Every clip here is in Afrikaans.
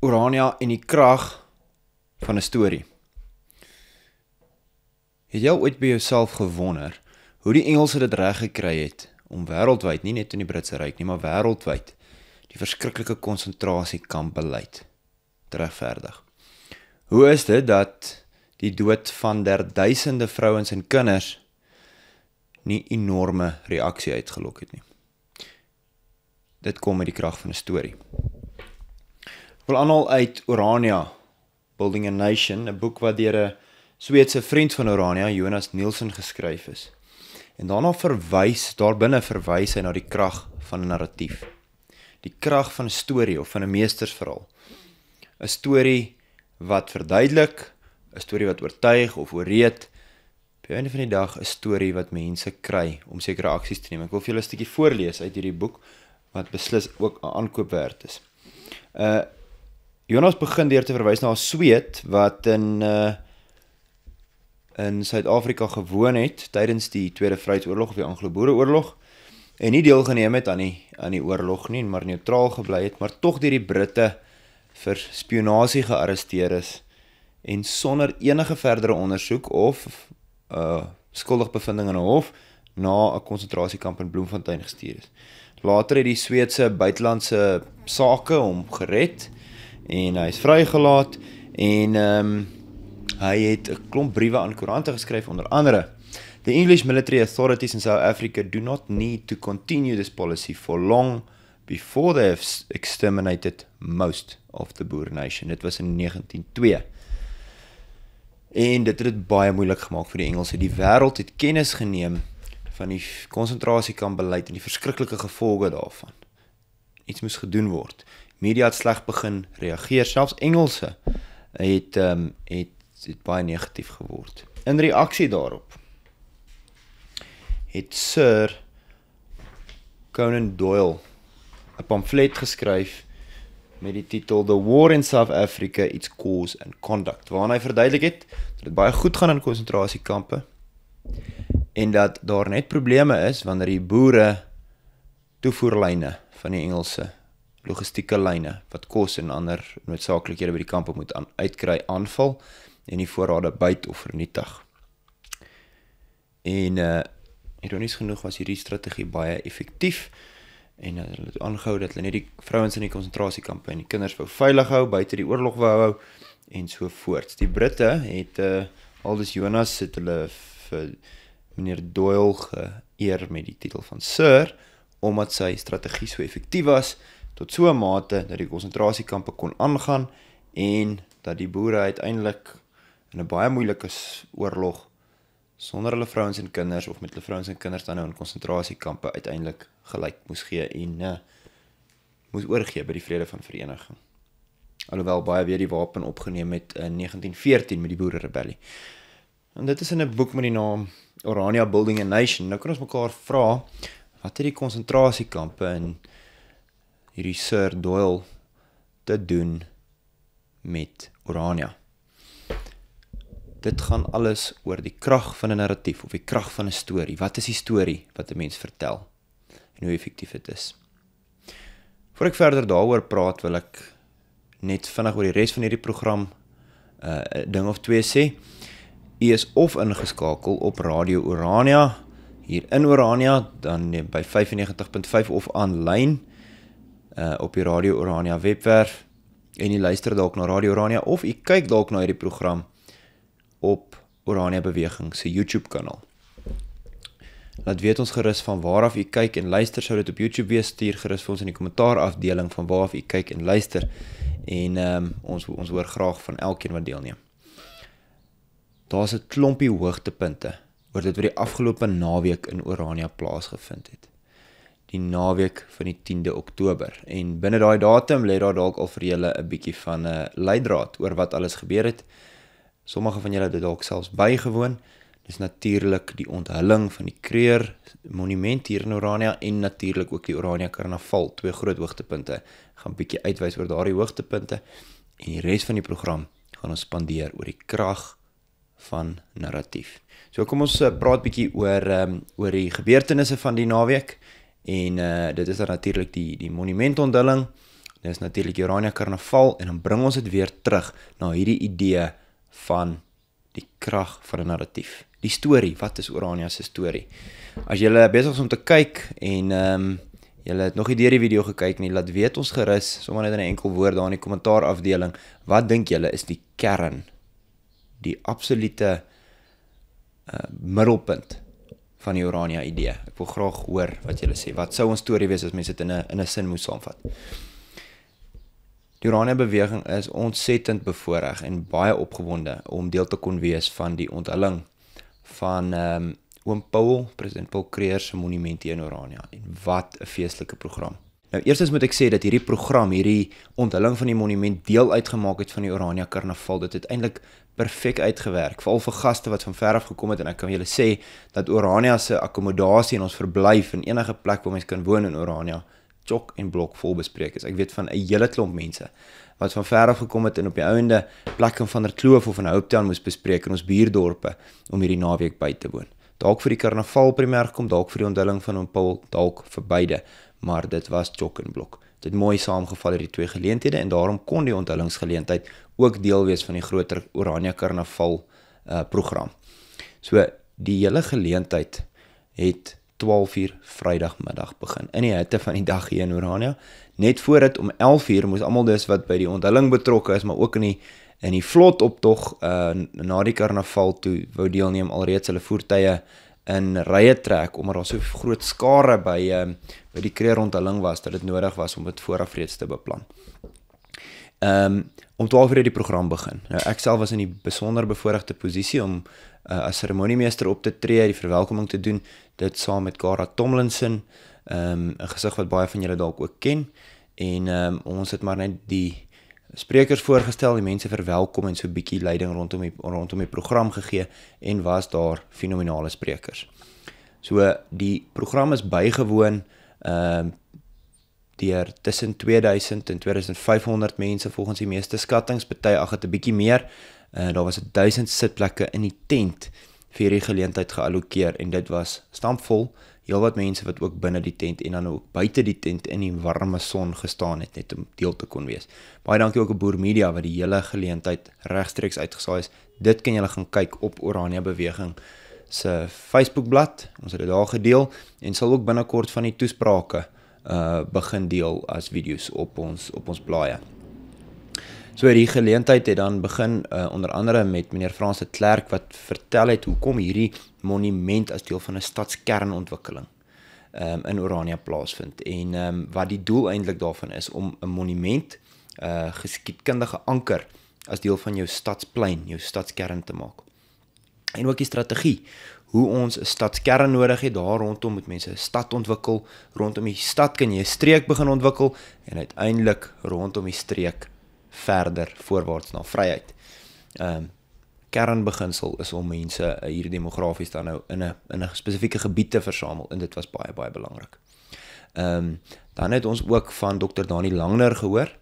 Urania en die krag van 'n storie. Het jy al ooit by jouself gewonder hoe die Engelse dit reg gekry het om wêreldwyd, nie net in die Britse Ryk nie, maar wêreldwyd, die verskriklike konsentrasiekamp-beleid te regverdig? Hoe is dit dat die dood van duisende vrouens en kinders nie enorme reaksie uitgelok het nie? Dit kom met die krag van 'n storie. Ek wil aanhaal uit Urania, Building a Nation, 'n boek wat deur 'n Sweedse vriend van Urania, Jonas Nielsen, geskryf is. En daarbinne verwys hy na die krag van 'n narratief. Die krag van 'n storie of van 'n meestersverhaal. 'n Storie wat verduidelik, 'n storie wat oortuig of oorreed, op die einde van die dag 'n storie wat mense kry om sekere aksies te neem. Ek wil vir julle 'n stukkie voorlees uit hierdie boek, wat beslis ook 'n aankoop werd is. Jonas begin deur te verwys na 'n Sweed wat in Suid-Afrika gewoon het tydens die Tweede Vryheidsoorlog of die Anglo-Boereoorlog en nie deelgeneem het aan die oorlog nie, maar neutraal gebly het, maar tog deur die Britte vir spionasie gearresteer is en sonder enige verdere ondersoek of skuldigbevinding in 'n hof na 'n konsentrasiekamp in Bloemfontein gestuur is. Later het die Sweedse buitelandse sake hom gered en hy is vrygelaat en hy het 'n klomp briewe aan koerante geskryf, onder andere: The English military authorities in South Africa do not need to continue this policy for long before they have exterminated most of the Boer nation. Dit was in 1902. En dit het dit baie moeilik gemaak vir die Engelse. Die wêreld het kennis geneem van die konsentrasiekamp-beleid en die verskriklike gevolge daarvan. Iets moes gedoen word. Media het sleg begin reageer, selfs Engelse het baie negatief geword. In reaksie daarop het Sir Conan Doyle 'n pamflet geskryf met die titel The War in South Africa, Its Cause and Conduct, waarin hy verduidelik het dat dit baie goed gaan in konsentrasiekampe en dat daar net probleme is wanneer die boere toevoerlyne van die Engelse logistieke lyne wat kos en ander noodsaaklikhede by die kampe moet uitkry aanval en die voorrade byt of vernietig. En ironies genoeg was hierdie strategie baie effektief en hulle het aangehou dat hulle net die vrouens in die konsentrasiekampe en die kinders wou veilig hou, buite die oorlog wou hou en so voort. Die Britte het Aldus Jonas het hulle vir meneer Doyle geëer met die titel van Sir, omdat sy strategie so effektief was, tot so 'n mate dat die konsentrasiekampe kon aangaan en dat die boere uiteindelik in 'n baie moeilike oorlog sonder hulle vrouens en kinders of met hulle vrouens en kinders dan nou in konsentrasiekampe uiteindelik gelyk moes gee en moes oorgee by die vrede van vereniging. Alhoewel baie weer die wapen opgeneem het in 1914 met die boererebellie. En dit is in 'n boek met die naam Urania Building a Nation. Nou kan ons mekaar vra, wat het die konsentrasiekampe en hierdie Sir Doyle te doen met Urania? Dit gaan alles oor die krag van 'n narratief of die krag van 'n storie. Wat is die storie wat 'n mens vertel en hoe effektief dit is? Voor ek verder daaroor praat, wil ek net vinnig oor die res van hierdie program 'n ding of twee sê. U is of ingeskakel op Radio Urania hier in Urania, dan by 95.5 of aanlyn op die Radio Urania webwerf en u luister dalk na Radio Urania of u kyk dalk na hierdie program op Urania Beweging se YouTube kanaal. Laat weet ons gerus van waaraf u kyk en luister, sou dit op YouTube wees, stuur gerus vir ons in die kommentaar afdeling van waaraf u kyk en luister en ons hoor graag van elkeen wat deelneem. Daar's 'n klompie hoogtepunte oor dit wat die afgelope naweek in Urania plaasgevind het. Die naweek van die 10de Oktober en binne daai datum lê daar dalk al vir julle 'n bietjie van 'n leidraad oor wat alles gebeur het. Sommige van julle het dit dalk selfs bygewoon. Dis natuurlik die onthulling van die Kreer monument hier in Urania en natuurlik ook die Urania Karnaval, twee groot hoogtepunte. Ek gaan 'n bietjie uitwys oor daardie hoogtepunte en die res van die program gaan ons spandeer oor die krag van narratief. So kom ons praat bietjie oor die gebeurtenisse van die naweek en dit is dan natuurlik die monumentonthulling, Dis natuurlik die Orania Karnaval en dan bring ons dit weer terug na hierdie idee van die krag van 'n narratief. Die storie, wat is Orania se storie? As jy besig is om te kyk en julle het nog nie deur die video gekyk nie, laat weet ons gerus, sommer net in 'n enkel woord daar in die kommentaar afdeling, wat dink julle is die kern, die absolute middelpunt van die Orania idee? Ek wil graag hoor wat julle sê. Wat sou ons storie wees as mense dit in 'n sin moes saamvat? Die Orania beweging is ontsettend bevoorreg en baie opgewonde om deel te kon wees van die onthulling van Oom Paul, president Paul Kruger se monument hier in Orania. En wat 'n feestelike program. Nou eerstens moet ek sê dat hierdie program, hierdie onthulling van die monument deel uitgemaak het van die Orania Karnaval. Dit het eintlik perfek uitgewerk, veral vir gaste wat van ver af gekom het en ek kan julle sê dat Orania se akkommodasie en ons verblyf in enige plek waar mens kan woon in Orania chok en blok vol bespreek is. Ek weet van 'n hele klomp mense wat van ver af gekom het en op die ouende plek in Van der Kloof of in Hopetown moes bespreek in ons buurdorpe om hierdie naweek by te woon. Dalk vir die karnaval primêr gekom, dalk vir die onthulling van Oom Paul, dalk vir beide, maar dit was chok en blok. Dit het mooi saamgeval hierdie twee geleenthede en daarom kon die onthullingsgeleentheid ook deel wees van die groter Orania Karnaval program. So die hele geleentheid het 12:00 Vrydagmiddag begin, in die hitte van die dag hier in Orania. Net voor dit om 11:00 moes almal dus wat by die onthulling betrokke is, maar ook in die vlotoptog na die karnaval toe wou deelneem, alreeds hulle voertuie in rye trek, omdat daar so groot skare by die Kruger onthulling was, dat dit nodig was om dit vooraf reeds te beplan. Om 12:00 het die program begin. Nou, ek self was in die besonder bevoorregte posisie om as seremoniemeester op te tree, die verwelkoming te doen, dit saam met Cara Tomlinson, 'n gesig wat baie van julle dalk ook ken, en ons het maar net die sprekers voorgestel, die mense verwelkom en so 'n bietjie leiding rondom die program gegee en was daar fenominale sprekers. So die program is bygewoon deur tussen 2000 en 2500 mense volgens die meeste skattings, party ag het 'n bietjie meer. Daar was 1000 sitplekke in die tent vir die geleentheid geallokeer en dit was stampvol. Heelwat mense wat ook binne die tent en dan ook buite die tent in die warme son gestaan het net om deel te kon wees. Baie dankie ook aan Boer Media wat die hele geleentheid regstreeks uitgesaai is. Dit kan julle gaan kyk op Orania Beweging se Facebookblad. Ons het dit daar gedeel en sal ook binnekort van die toesprake begin deel as video's op ons blaaie. So die geleentheid het dan begin onder andere met meneer Frans de Klerk wat vertel het hoekom hierdie monument as deel van 'n stadskernontwikkeling in Orania plaasvind en wat die doel eintlik daarvan is om 'n monument geskiedkundige anker as deel van jou stadsplein, jou stadskern te maak. En ook die strategie, hoe ons 'n stadskern nodig het, daar rondom moet mense 'n stad ontwikkel, rondom die stad kan jy 'n streek begin ontwikkel en uiteindelik rondom die streek verder voorwaarts na vryheid. Kernbeginsel is om mense hier demografies dan nou in 'n spesifieke gebied te versamel en dit was baie baie belangrik. Dan het ons ook van Dr. Dani Langner gehoor.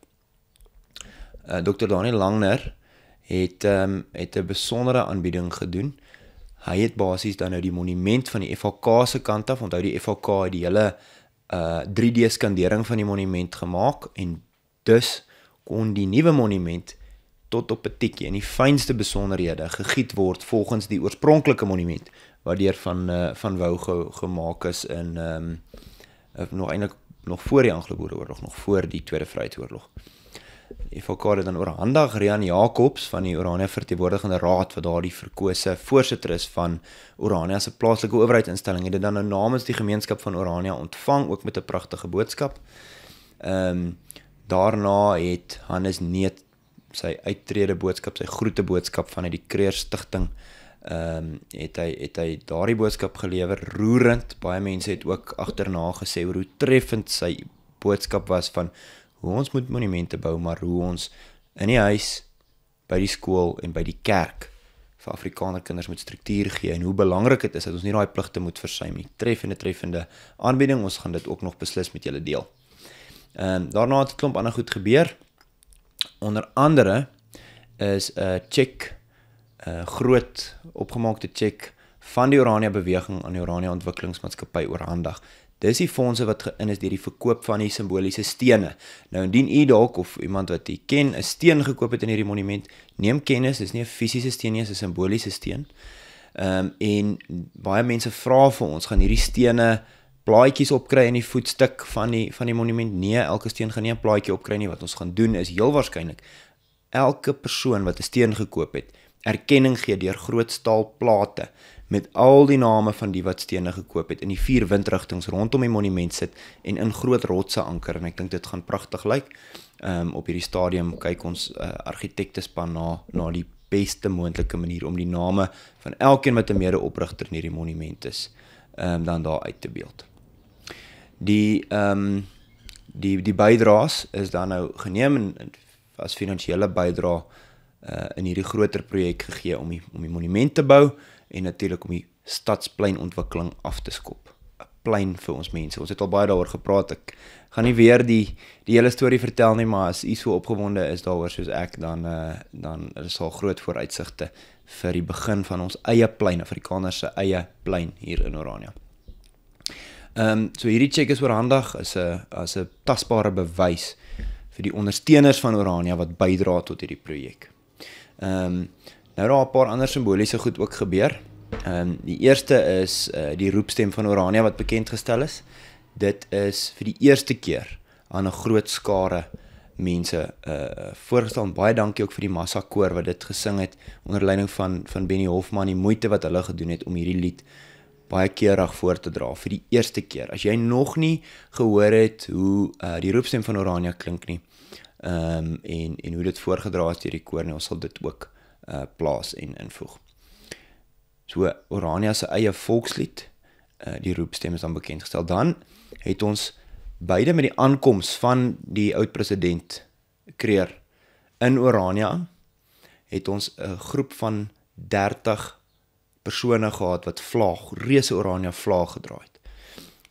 Dr. Dani Langner het 'n besondere aanbieding gedoen. Hy het basies dan nou die monument van die FHK se kant af, onthou die FHK het die hele 3D skandering van die monument gemaak en dus kon die nuwe monument tot op 'n tikkie in die fynste besonderhede gegiet word volgens die oorspronklike monument wat deur van Wou gemaak is in nog eintlik nog voor die Anglo-Boereoorlog, nog voor die Tweede Vryheidsoorlog. Die FHK het dan oorhandig Rian Jacobs van die Orania Verteenwoordigende Raad wat daar die verkose voorsitter is van Orania se plaaslike owerheidsinstelling het dit dan nou namens die gemeenskap van Orania ontvang ook met 'n pragtige boodskap. Daarna het Hannes Neet sy uittrede boodskap, sy groete boodskap vanuit die Kruger Stichting het hy daardie boodskap gelewer, roerend. Baie mense het ook agterna gesê hoe treffend sy boodskap was van hoe ons moet monumente bou, maar hoe ons in die huis, by die skool en by die kerk vir Afrikaner kinders moet struktuur gee en hoe belangrik dit is dat ons nie daai pligte moet versuim nie. Treffende aanbieding, ons gaan dit ook nog beslis met julle deel. Daarna het 'n klomp ander goed gebeur. Onder andere is 'n cheque, groot opgemaakte cheque van die Orania Beweging aan die Orania Ontwikkelingsmaatskappy oorhandig. Dis die fondse wat geïn is deur die verkoop van die simboliese stene. Nou indien u dalk of iemand wat u ken 'n steen gekoop het in hierdie monument, neem kennis, dis nie 'n fisiese steen nie, dis 'n simboliese steen. En baie mense vra vir ons, gaan hierdie stene plaadjies opkry in die voetstuk van die monument? Nee, elke steen gaan nie 'n plaadjie opkry nie. Wat ons gaan doen is heel waarskynlik elke persoon wat 'n steen gekoop het, erkenning gee deur groot staalplate met al die name van die wat stene gekoop het in die 4 windrigtings rondom die monument sit en in groot rotse anker, en ek dink dit gaan pragtig lyk. Op hierdie stadium kyk ons argitektespan na die beste moontlike manier om die name van elkeen wat 'n mede-oprigter in hierdie monument is, dan daar uit te beeld. Die bydraes is dan nou geneem en as finansiële bydra in hierdie groter projek gegee om die monument te bou en natuurlik om die stadspleinontwikkeling af te skop. 'n Plein vir ons mense. Ons het al baie daaroor gepraat. Ek gaan nie weer die hele storie vertel nie, maar as u so opgewonde is daaroor soos ek, dan is sal groot vooruitsigte vir die begin van ons eie plein, Afrikaners se eie plein hier in Orania. So hierdie cheque is oorhandig as 'n tasbare bewys vir die ondersteuners van Orania wat bydra tot hierdie projek. Nou daar 'n paar ander simboliese goed ook gebeur. Die eerste is die roepstem van Orania wat bekend gestel is. Dit is vir die eerste keer aan 'n groot skare mense voorgestel. Baie dankie ook vir die massakoor wat dit gesing het onder leiding van Benny Hofman, die moeite wat hulle gedoen het om hierdie lied baie keurig voor te dra vir die eerste keer. As jy nog nie gehoor het hoe die roepstem van Orania klink nie, en hoe dit voorgedra is deur die koor, ons sal dit ook plaas en invoeg. So Orania se eie volkslied, die roepstem is dan bekendgestel. Dan het ons beide met die aankoms van die oud-president Kreer in Orania, het ons 'n groep van 30 persone gehad wat reuse Orania vlaag gedra het.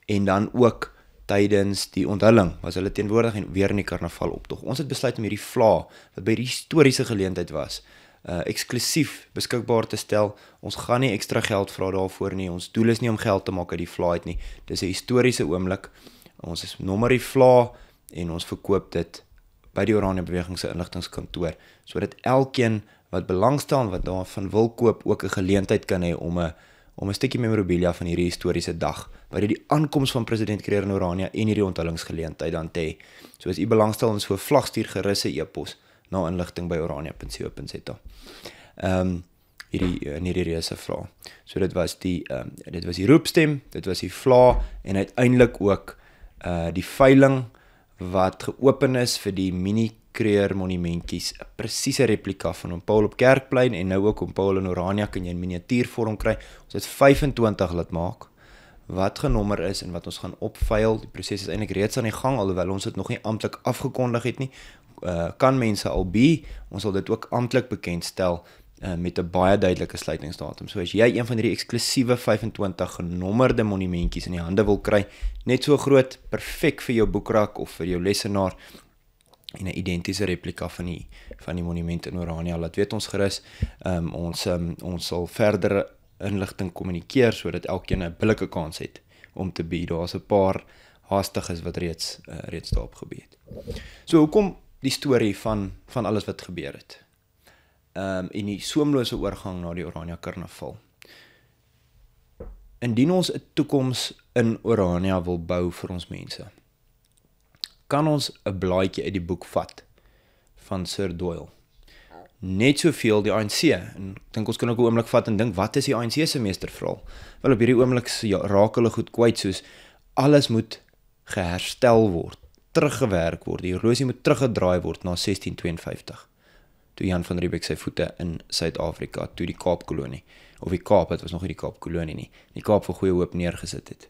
En dan ook tydens die onthulling was hulle teenwoordig en weer in die karnaval optog. Ons het besluit om hierdie vlaag, wat by die historiese geleentheid was, eksklusief beskikbaar te stel. Ons gaan nie ekstra geld vra daarvoor nie. Ons doel is nie om geld te maak uit die vlaag uit nie. Dis 'n historiese oomblik. Ons is nommer die vlaag en ons verkoop dit by die Orania Beweging se inligtingskantoor, sodat elkeen wat belangstel en wat daarvan wil koop ook 'n geleentheid kan hê om 'n stukkie memorabilia van hierdie historiese dag, by die aankoms van president Kreer in Orania en hierdie onthullingsgeleentheid dan te hê. So as u belangstel in so 'n vlag, stuur gerus 'n e-pos na inligting@orania.co.za. Hierdie reuse vraag. So dit was die roepstem, dit was die vlaag en uiteindelik ook die veiling wat geopen is vir die mini Kreer monumentjies, 'n presiese replika van Oom Paul op Kerkplein en nou ook Oom Paul in Orania, kan jy in miniatuurvorm kry. Ons het 25 laat maak wat genommer is en wat ons gaan opveil. Die proses is eintlik reeds aan die gang, alhoewel ons dit nog nie amptelik afgekondig het nie. Kan mense al ons sal dit ook amptelik bekendstel met 'n baie duidelike sluitingsdatum. So as jy een van hierdie eksklusiewe 25 genommerde monumentjies in die hande wil kry, net so groot, perfek vir jou boekrak of vir jou lesenaar, en 'n identiese replika van die monument in Orania, laat weet ons gerus. Ons sal verdere inligting kommunikeer sodat elkeen 'n billike kans het om te bied. Daar's 'n paar haastiges wat reeds daarop gebeur het. So hoekom die storie van alles wat gebeur het? En die soemlose oorgang na die Orania Karnaval. Indien ons 'n toekoms in Orania wil bou vir ons mense, kan ons 'n blaadjie uit die boek vat van Sir Doyle. Net soveel die ANC, en ek dink ons kan ook 'n oomblik vat en dink, wat is die ANC se meesterverhaal? Wel, op hierdie oomblik raak hulle goed kwyt, soos alles moet geherstel word, teruggewerk word, die horlosie moet teruggedraai word na 1652, toe Jan van Riebeeck sy voete in Suid-Afrika, toe die Kaapkolonie, of die Kaap, het was nog nie die Kaapkolonie nie, die Kaap vir Goeie Hoop neergesit het.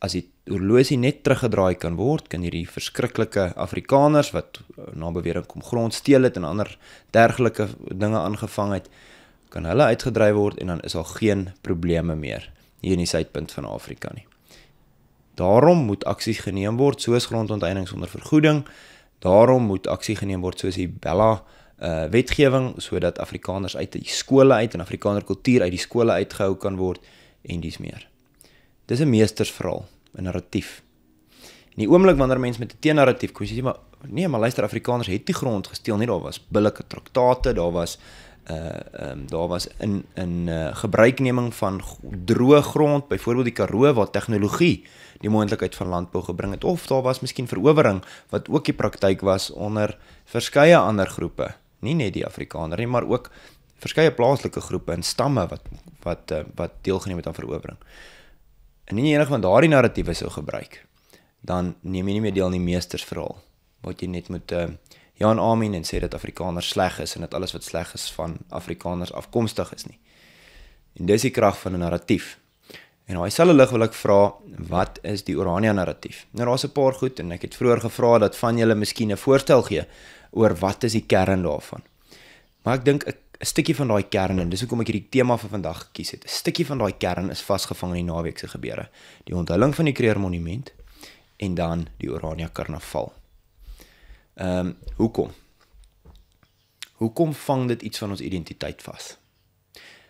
As die horlosie net teruggedraai kan word, kan hierdie verskriklike Afrikaners, wat na bewering kom grond steel het en ander dergelike dinge aangevang het, kan hulle uitgedryf word en dan is al geen probleme meer hier in die suidpunt van Afrika nie. Daarom moet aksies geneem word, soos grondonteeneming sonder vergoeding, daarom moet aksie geneem word soos die Bella wetgewing, sodat Afrikaners uit die skole uit en Afrikaner kultuur uit die skole uitgehou kan word en dies meer. Dis 'n meestersverhaal 'n narratief. In die oomblik wanneer mense met 'n teennarratief kom, sê maar nee, maar luister, Afrikaners het die grond gesteel nie, daar was billike traktate, daar was in gebruikneming van droë grond, byvoorbeeld die Karoo, waar tegnologie die moontlikheid van landbou gebring het, of daar was miskien verowering, wat ook die praktyk was onder verskeie ander groepe, nie net die Afrikaner nie, maar ook verskeie plaaslike groepe en stamme wat deelgeneem het aan verowering. En nie enig van daardie narratiewe sou gebruik, dan neem jy nie meer deel in die meestersverhaal, wat jy net moet Jan Amen en sê dat Afrikaners sleg is en dat alles wat sleg is van Afrikaners afkomstig is nie. En dis die krag van 'n narratief. En daai selfde lig wil ek vra, wat is die Orania narratief? Nou daar's 'n paar goed en ek het vroeër gevra dat van julle miskien 'n voorstel gee oor wat is die kern daarvan. Maar ek dink 'n stukkie van daai kern, en dis hoekom ek hierdie tema vir vandag gekies het. 'n Stukkie van daai kern is vasgevang in die naweek se gebeure. Die onthulling van die Kruger Monument en dan die Orania Karnaval. Hoekom? Hoekom vang dit iets van ons identiteit vas?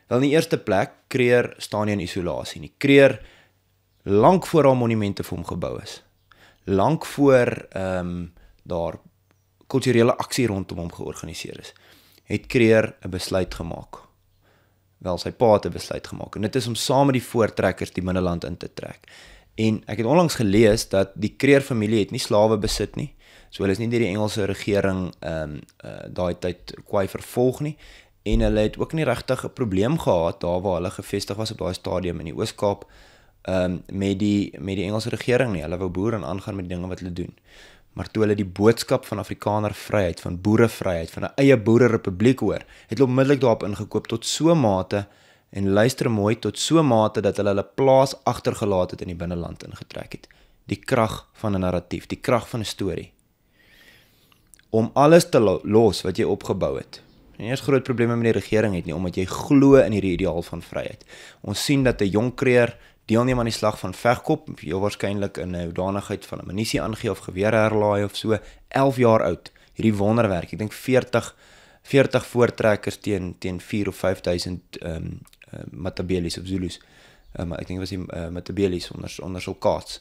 Wel, in die eerste plek, Kruger staan nie in isolasie nie. Kruger, lank voor haar monumente vir hom gebou is, lank voor daar kulturele aksie rondom hom georganiseer is, het Kruger 'n besluit gemaak. Wel, sy pa het 'n besluit gemaak, en dit is om saam met die voortrekkers die binneland in te trek. En ek het onlangs gelees dat die Kruger familie het nie slawe besit nie, so hulle is nie deur die Engelse regering daai tyd kwaai vervolg nie, en hulle het ook nie regtig 'n probleem gehad daar waar hulle gevestig was op daai stadium in die Oos-Kaap met die Engelse regering nie. Hulle wou boer en aangaan met die dinge wat hulle doen. Maar toe hulle die boodskap van Afrikaner vryheid, van boerevryheid, van 'n eie boererepubliek hoor, het hulle onmiddellik daarop ingekoop tot so mate, en luister mooi, tot so mate dat hulle plaas agtergelaat het in die binneland ingetrek het. Die krag van 'n narratief, die krag van 'n storie. Om alles te los wat jy opgebou het. En eers groot probleme met die regering het nie, omdat jy glo in hierdie ideaal van vryheid. Ons sien dat 'n jong Kruger deelneem aan die slag van Vegkop, heel waarskynlik in 'n hoedanigheid van 'n ammunisie aangee of gewere herlaai of so, 11 jaar oud. Hierdie wonderwerk, ek dink 40 voortrekkers teen 4 of 5000 Matabeles of Zulus. Ek dink was die Matabeles onder Sulkaats.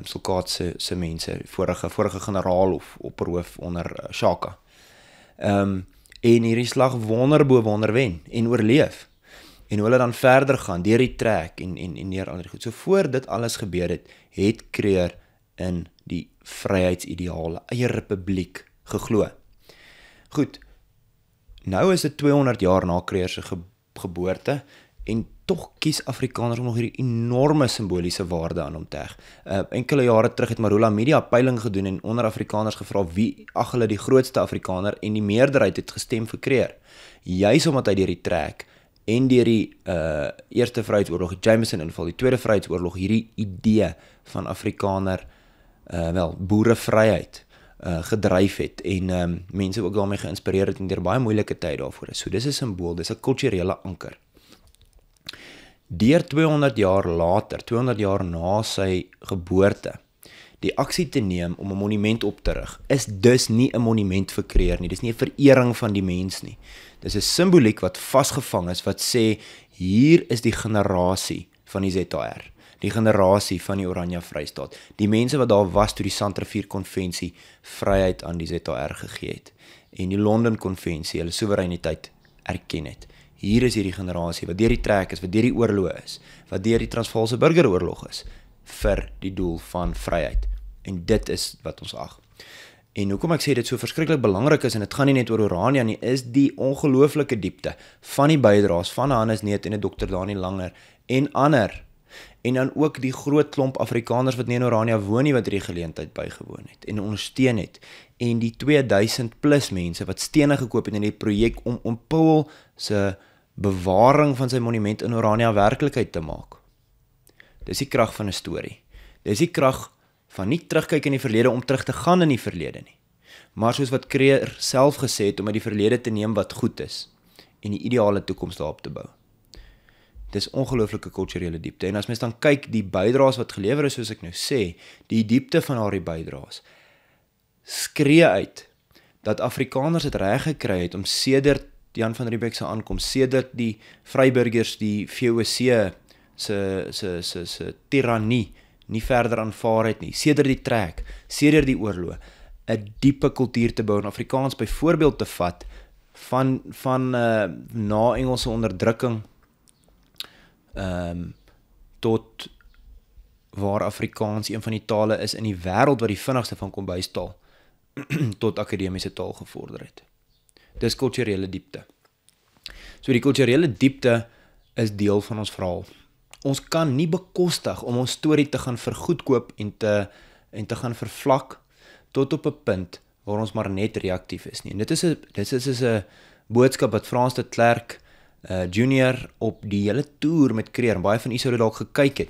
Sulkaats se mense, vorige generaal of opperhoof onder Shaka. En hierdie slag wonder wen en oorleef. En hoe hulle dan verder gaan, deur die trek en neer al die goed. So voor dit alles gebeur het Kruger in die vryheidsideale, eie republiek geglo. Goed, nou is dit 200 jaar na Kruger se geboorte, en tog kies Afrikaners om nog hierdie enorme simboliese waarde aan hom te heg. Enkele jare terug het Marula Media peiling gedoen en onder Afrikaners gevra wie ag hulle die grootste Afrikaner, en die meerderheid het gestem vir Kruger. Juis omdat hy deur die trek en deur die Eerste Vryheidsoorlog, die Jameson inval, die Tweede Vryheidsoorlog, hierdie idee van Afrikaner, boerevryheid gedryf het, en mense ook daarmee geïnspireer het en deur baie moeilike tye daarvoor is. So dis 'n simbool, dis 'n kulturele anker. Deur 200 jaar later, 200 jaar na sy geboorte, die aksie te neem om 'n monument op te rig, is dus nie 'n monument vir Kruger nie, dis nie 'n verering van die mens nie. Dis 'n simboliek wat vasgevang is, wat sê, hier is die generasie van die ZR, die generasie van die Oranje Vrystaat, die mense wat daar was toe die Sandrivier Konvensie vryheid aan die ZR gegee het, en die Londen Konvensie hulle soewereiniteit erken het. Hier is hierdie generasie wat deur die trek is, wat deur die oorlog is, wat deur die Transvaalse burgeroorlog is, vir die doel van vryheid. En dit is wat ons ag. En hoekom ek sê dit so verskriklik belangrik is, en dit gaan nie net oor Orania nie, is die ongelooflike diepte van die bydraes van Hannes Neut en Dr. Daniel Langer en ander. En dan ook die groot klomp Afrikaners wat nie in Orania woon nie, wat hierdie geleentheid bygewoon het en ondersteun het. En die 2000 plus mense wat stene gekoop het in die projek om Paul se bewaring van sy monument in Orania werklikheid te maak. Dis die krag van 'n storie. Dis die krag van nie terugkyk in die verlede om terug te gaan in die verlede nie, maar soos wat Kruger self gesê het, om uit die verlede te neem wat goed is en die ideale toekoms daarop te bou. Dis ongelooflike kulturele diepte, en as mens dan kyk die bydraes wat gelewer is, soos ek nou sê, die diepte van haar bydraes skree uit dat Afrikaners het reg gekry het om sedert Jan van Riebeeck se aankom, sedert die Vryburgers die VOC se tirannie nie verder aanvaar het nie, sedert die trek, sedert die oorlog, 'n diepe kultuur te bou en Afrikaans byvoorbeeld te vat van na Engelse onderdrukking tot waar Afrikaans een van die tale is in die wêreld wat die vinnigste van kombuistaal tot akademiese taal gevorder het. Dis kulturele diepte. So die kulturele diepte is deel van ons verhaal. Ons kan nie bekostig om ons storie te gaan vergoedkoop en te gaan vervlak tot op 'n punt waar ons maar net reaktief is nie. En dit is 'n boodskap wat Frans de Klerk Junior op die hele toer met Kreer, en baie van u sou dit dalk gekyk het,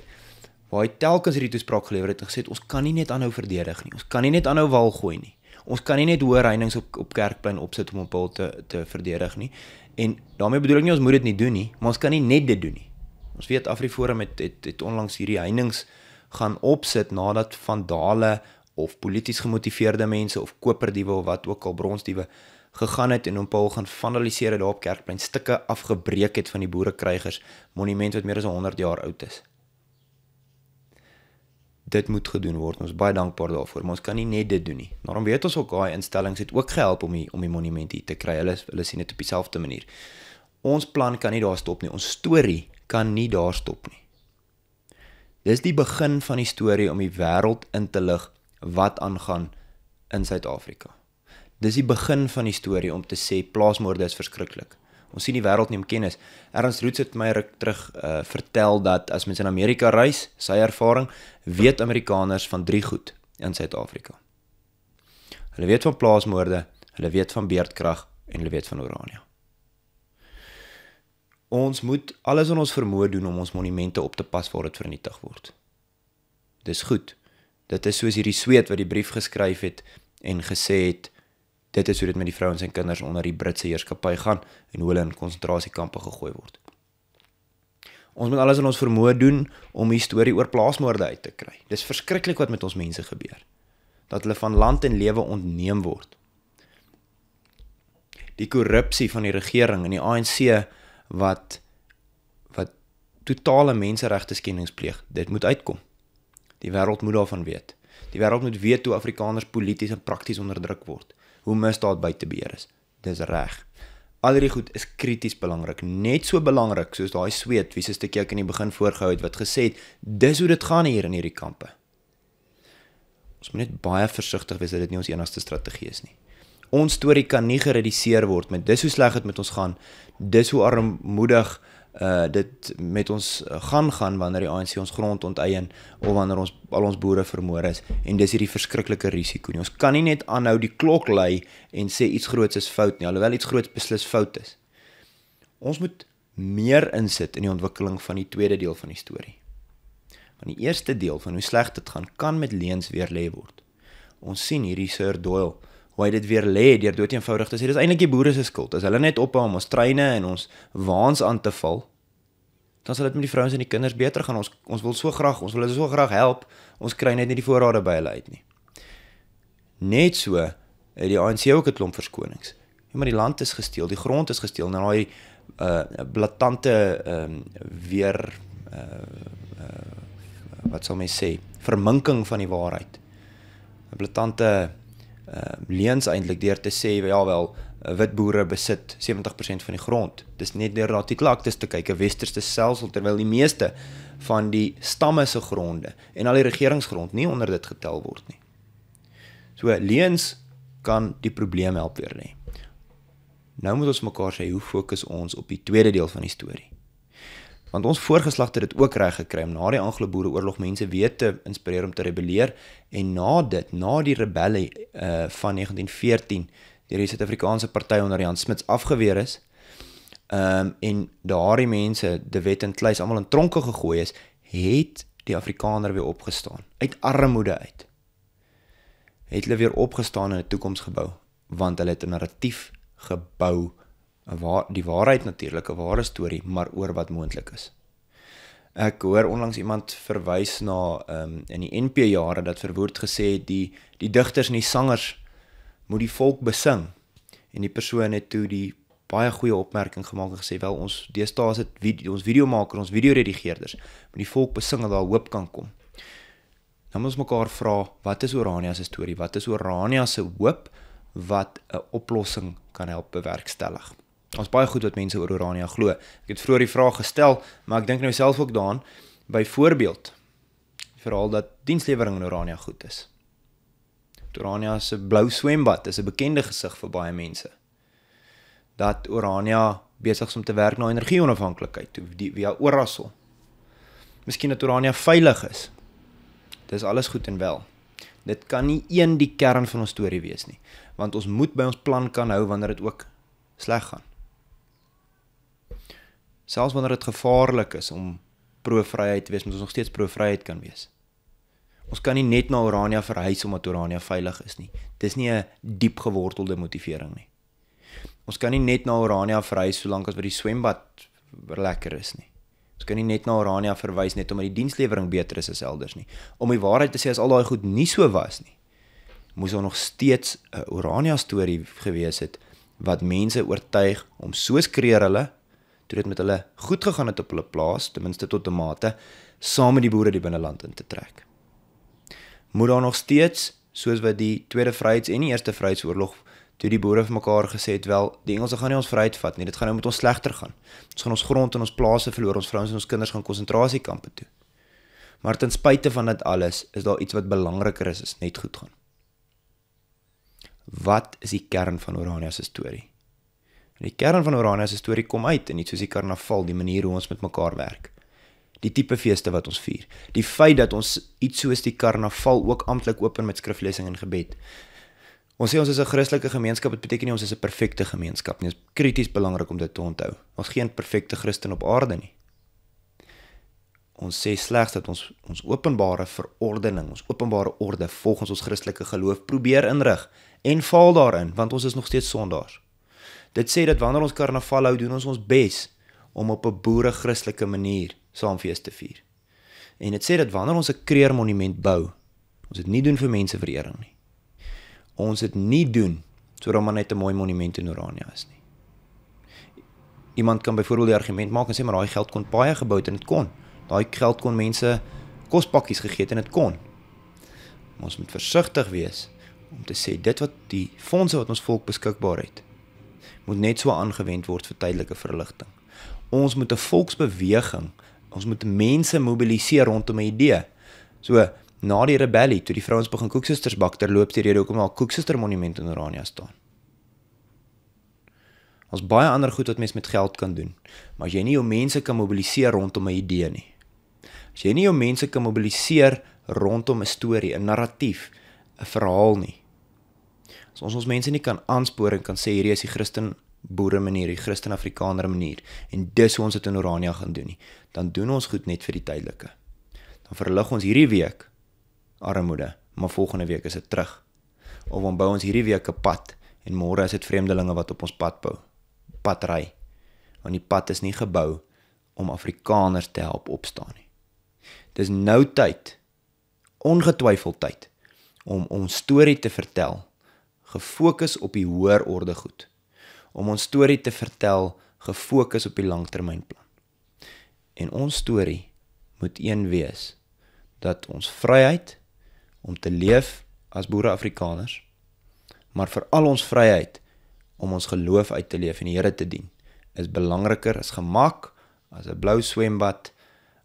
waar hy telkens hierdie toespraak gelewer het en gesê het, ons kan nie net aanhou verdedig nie, ons kan nie net aanhou wal gooi nie, ons kan nie net hoë heininge op Kerkplein opsit om op hul te verdedig nie, en daarmee bedoel ek nie, ons moet dit nie doen nie, maar ons kan nie net dit doen nie. Ons weet AfriForum het onlangs hierdie heininge gaan opsit nadat vandale of polities gemotiveerde mense of koperdiewe of wat ook al bronsdiewe gegaan het en op hul gaan vandaliseer het daar op Kerkplein, stukke afgebreek het van die boerekrygers monument wat meer as 100 jaar oud is. Dit moet gedoen word, ons is baie dankbaar daarvoor, maar ons kan nie net dit doen nie. Daarom weet ons ook, daai instellings het ook gehelp om die monument hier te kry, hulle sien dit op dieselfde manier. Ons plan kan nie daar stop nie, ons storie kan nie daar stop nie. Dis die begin van die storie om die wêreld in te lig wat aangaan in Suid-Afrika. Dis die begin van die storie om te sê, plaasmoorde is verskriklik. Ons sien die wêreld nie om kennis. Ernst Roots het my ruk terug vertel dat as mens in Amerika reis, sy ervaring, weet Amerikaners van 3 goed in Suid-Afrika. Hulle weet van plaasmoorde, hulle weet van beerdkrag en hulle weet van urania. Ons moet alles in ons vermoë doen om ons monumente op te pas waar dit vernietig word. Dis goed. Dit is soos hierdie Sweet wat die brief geskryf het en gesê het, dit is hoe dit met die vrouens en kinders onder die Britse heerskappy gaan en hoe hulle in konsentrasiekampe gegooi word. Ons moet alles in ons vermoë doen om die storie oor plaasmoorde uit te kry. Dis verskriklik wat met ons mense gebeur. Dat hulle van land en lewe ontneem word. Die korrupsie van die regering en die ANC wat totale menseregte skendings pleeg, dit moet uitkom. Die wêreld moet daarvan weet. Die wêreld moet weet hoe Afrikaners polities en prakties onderdruk word. Hoe misdaad buite beheer is. Dis reg. Al hierdie goed is krities belangrik. Net so belangrik soos daai Sweet, wie se stukkie ek in die begin voorgehou het, wat gesê het, dis hoe dit gaan hier in hierdie kampe. Ons moet net baie versigtig wees dat dit nie ons enigste strategie is nie. Ons storie kan nie gereduseer word met dis hoe sleg dit met ons gaan, dis hoe armoedig dit met ons gaan wanneer die ANC ons grond onteien of wanneer al ons boere vermoor is en dis hierdie verskriklike risiko nie. Ons kan nie net aanhou die klok lui en sê iets groots is fout nie, alhoewel iets groots beslis fout is. Ons moet meer insit in die ontwikkeling van die tweede deel van die storie. Want die eerste deel van hoe sleg dit gaan, kan met leuns weer lê word. Ons sien hierdie Sir Doyle, hoe hy dit weer lê deur dood eenvoudig te sê, dis eintlik die boere se skuld. As hulle net ophou om ons treine en ons waans aan te val, dan sal dit met die vrouens en die kinders beter gaan. Ons wil hulle so graag help, ons kry net nie die voorrade by hulle uit nie. Net so het die ANC ook 'n klomp verskonings. Ja, maar die land is gesteel, die grond is gesteel, en daai blaatante wat sal mens sê, verminking van die waarheid. 'n Blaatante leuns eintlik deur te sê, ja wel, wit boere besit 70% van die grond. Dis net deur na titelaktes te kyk, 'n westerse stelsel, terwyl die meeste van die stamme se gronde en al die regeringsgrond nie onder dit getel word nie. So leuns kan die probleem help weer lê. Nou moet ons mekaar sê, hoe fokus ons op die tweede deel van die storie? Want ons voorgeslagte het dit ook reg gekry om na die Anglo-Boereoorlog mense weer te inspireer om te rebelleer, en na die rebellie van 1914 deur die Suid-Afrikaanse party onder Jan Smuts afgeweer is, en daardie mense, De Wet en Kluis, almal in tronke gegooi is, het die Afrikaner weer opgestaan, uit armoede uit. Het hulle weer opgestaan in 'n toekoms gebou, want hulle het 'n narratief gebou, die waarheid natuurlik, 'n ware storie, maar oor wat moontlik is. Ek hoor onlangs iemand verwys na, in die NP-jare, dat Verwoerd gesê het, die digters en die sangers moet die volk besing, en die persoon het toe die baie goeie opmerking gemaak en gesê, wel, ons deesdae is dit ons videomaker, ons videoredigeerders, moet die volk besing dat daar hoop kan kom. Nou moet ons mekaar vra, wat is Orania se storie? Wat is Orania se hoop wat 'n oplossing kan help bewerkstellig? Ons baie goed wat mense oor Orania glo. Ek het vroeër die vraag gestel, maar ek dink nou self ook daaraan, byvoorbeeld, veral dat dienslewering in Orania goed is. Orania se blou swembad is 'n bekende gesig vir baie mense. Dat Orania besig is om te werk na energie-onafhanklikheid via Orasol. Miskien dat Orania veilig is. Dis alles goed en wel. Dit kan nie die kern van ons storie wees nie, want ons moet by ons plan kan hou wanneer dit ook sleg gaan. Selfs wanneer dit gevaarlik is om pro-vryheid te wees, moet ons nog steeds pro-vryheid kan wees. Ons kan nie net na Orania verhuis omdat Orania veilig is nie. Dis nie 'n diep gewortelde motivering nie. Ons kan nie net na Orania verhuis solank as wat die swembad lekker is nie. Ons kan nie net na Orania verwys net omdat die dienslewering beter is as elders nie. Om die waarheid te sê, as al daai goed nie so was nie, moes daar nog steeds 'n Orania storie gewees het wat mense oortuig om soos kreer hulle, toe dit met hulle goed gegaan het op hulle plaas, ten minste tot 'n mate, saam met die boere die binneland in te trek. Moet daar nog steeds, soos wat die Tweede Vryheids- en die Eerste Vryheidsoorlog, toe die boere vir mekaar gesê het, wel, die Engelse gaan nie ons vryheid vat nie, dit gaan nou met ons slegter gaan. Ons gaan ons grond en ons plase verloor, ons vrouens en ons kinders gaan konsentrasiekampe toe. Maar ten spyte van dit alles, is daar iets wat belangriker is as net goed gaan. Wat is die kern van Orania se storie? En die kern van Orania se storie kom uit in iets soos die karnaval, die manier hoe ons met mekaar werk. Die tipe feeste wat ons vier. Die feit dat ons iets soos die karnaval ook amptelik open met skriflesing en gebed. Ons sê ons is 'n Christelike gemeenskap, dit beteken nie ons is 'n perfekte gemeenskap nie. Dit is krities belangrik om dit te onthou. Ons geen perfekte Christen op aarde nie. Ons sê slegs dat ons openbare verordening, ons openbare orde volgens ons Christelike geloof probeer inrig en val daarin, want ons is nog steeds sondaars. Dit sê dat wanneer ons karnaval hou, doen ons bes om op 'n boere Christelike manier saamfees te vier. En dit sê dat wanneer ons 'n kreermonument bou, ons dit nie doen vir menseverering nie. Ons dit nie doen sodat maar net 'n mooi monument in Orania is nie. Iemand kan byvoorbeeld die argument maak en sê, maar daai geld kon baie gebou het en dit kon. Daai geld kon mense kospakkies gegee het en dit kon. Maar ons moet versigtig wees om te sê, dit wat die fondse wat ons volk beskikbaar het, moet net so aangewend word vir tydelike verligting. Ons moet 'n volksbeweging, ons moet mense mobiliseer rondom 'n idee. So, na die rebellie, toe die vrouens begin koeksisters bak, terloops die rede hoekom daar 'n koeksister monument in Orania staan. Ons baie ander goed wat mens met geld kan doen, maar as jy nie jou mense kan mobiliseer rondom 'n idee nie, as jy nie jou mense kan mobiliseer rondom 'n storie, 'n narratief, 'n verhaal nie, as ons mense nie kan aanspoor en kan sê, hierdie is die Christen boere manier, die Christen Afrikaner manier, en dis hoe ons dit in Orania gaan doen nie, dan doen ons goed net vir die tydelike. Dan verlig ons hierdie week armoede, maar volgende week is dit terug. Of dan bou ons hierdie week 'n pad, en môre is dit vreemdelinge wat op ons pad ry. Want die pad is nie gebou om Afrikaners te help opstaan nie. Dis nou tyd, ongetwyfeld tyd, om ons storie te vertel, gefokus op die hoër orde goed. Om ons storie te vertel, gefokus op die langtermynplan. En ons storie moet een wees, dat ons vryheid om te leef as boere Afrikaners, maar veral ons vryheid om ons geloof uit te leef en die Here te dien, is belangriker as gemak, as 'n blou swembad,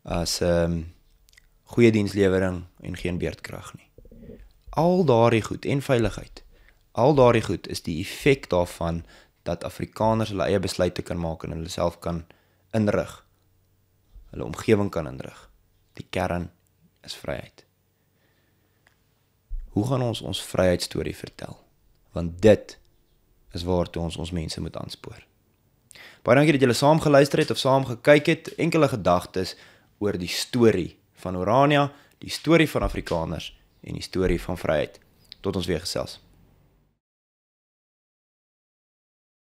as 'n goeie dienslewering en geen beerdkrag nie. Al daardie goed en veiligheid, al daardie goed is die effek daarvan dat Afrikaners hulle eie besluite kan maak en hulle self kan inrig, hulle omgewing kan inrig. Die kern is vryheid. Hoe gaan ons vryheidsstorie vertel? Want dit is waartoe ons mense moet aanspoor. Baie dankie dat julle saam geluister het of saam gekyk het. Enkele gedagtes oor die storie van Orania, die storie van Afrikaners en die storie van vryheid. Tot ons weer gesels.